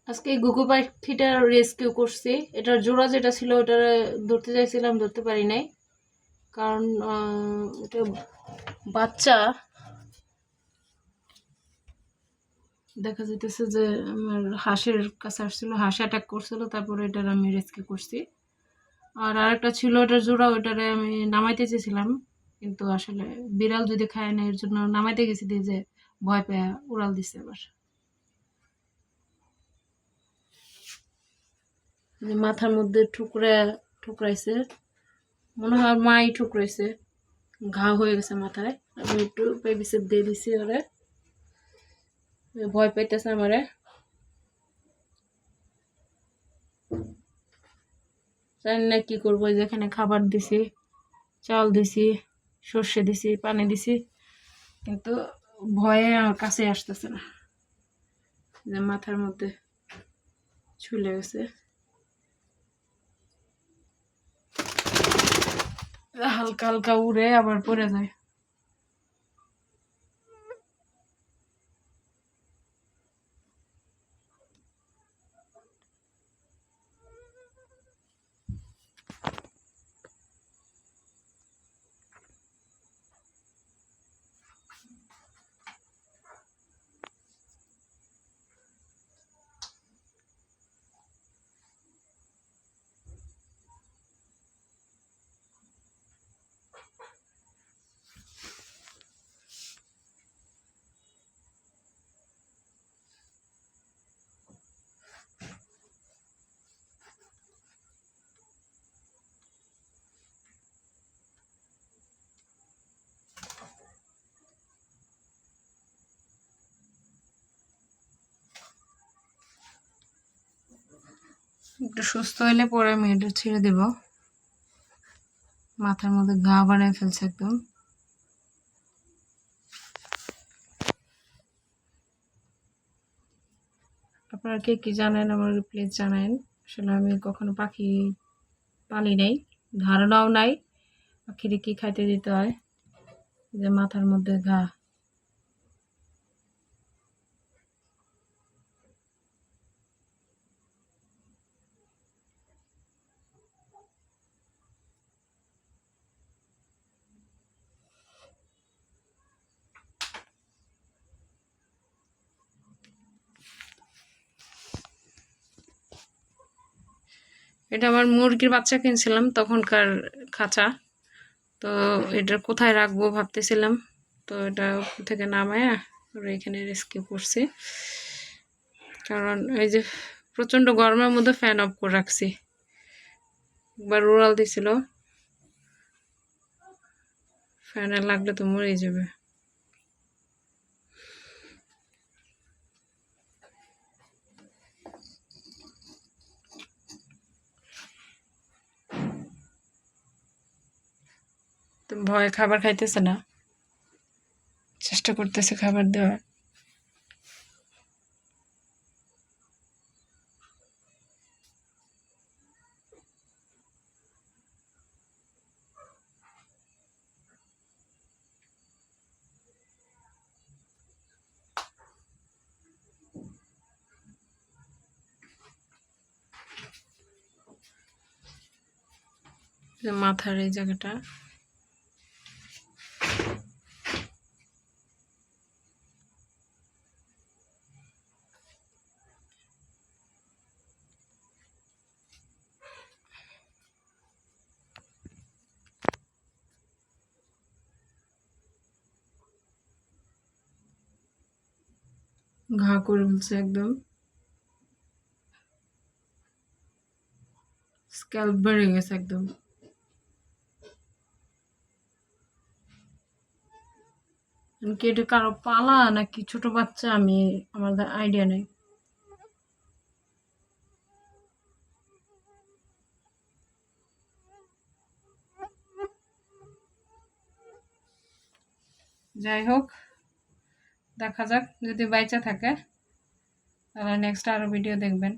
আজকে এই গুগু পাখিটার রেস্কিউ করছি। এটার জোড়া যেটা ছিল ওটা ধরতে চাইছিলাম, ধরতে পারি নাই। কারণ এটা বাচ্চা দেখা যাইতেছে যে আমার হাঁসের কাছে আসছিল, হাঁস অ্যাটাক করছিল, তারপরে এটার আমি রেস্কিউ করছি। আর আরেকটা ছিল ওটার জোড়া, ওটারে আমি নামাইতে চেয়েছিলাম, কিন্তু আসলে বিড়াল যদি খায় না এর জন্য নামাইতে গেছি দিয়ে যে ভয় পেয়ে উড়াল দিচ্ছে। আবার মাথার মধ্যে ঠুকরাইছে, মনে হয় মাই ঠুকরাইছে, ঘা হয়ে গেছে মাথায়। আমি একটু বেবিসেপ দিয়ে দিছি ওরে, ভয় পাইতেছে আমারে। জানি না কি করবো, যেখানে খাবার দিছি, চাল দিছি, সর্ষে দিছি, পানি দিছি, কিন্তু ভয়ে আমার কাছে আসতেছে না, যে মাথার মধ্যে ঝুলে গেছে। হালকা হালকা উড়ে আবার পড়ে যায়। একটু সুস্থ হইলে পরে আমি এটা ছেড়ে দেব। মাথার মধ্যে ঘা বানিয়ে ফেলছে একদম। আপনারা কে কি জানেন আমার প্লিজ জানেন। আসলে আমি কখনো পাখি পালি নাই, ধারণাও নাই পাখিরে কি খাইতে দিতে হয়, যে মাথার মধ্যে ঘা। এটা আমার মুরগির বাচ্চা কিনছিলাম তখনকার খাঁচা, তো এটা কোথায় রাখবো ভাবতেছিলাম, তো এটা থেকে নামায় এখানে রেস্কিউ করছি। কারণ এই যে প্রচন্ড গরমের মধ্যে ফ্যান অফ করে রাখছি, একবার উড়াল দিছিল, ফ্যানে লাগলে তো মরে যাবে। তো ভয়ে খাবার খাইতেছে না, চেষ্টা করতেছে খাবার দেওয়ার। মাথার এই জায়গাটা ঘা করে ফেলছে একদম, স্ক্যাল্প বেড়ে গেছে একদম। কি এটা কারো পালা নাকি ছোট বাচ্চা, আমি আমার আইডিয়া নেই। যাই হোক, দেখা যাক, যদি বাইচা থাকে তাহলে নেক্সট আরো ভিডিও দেখবেন।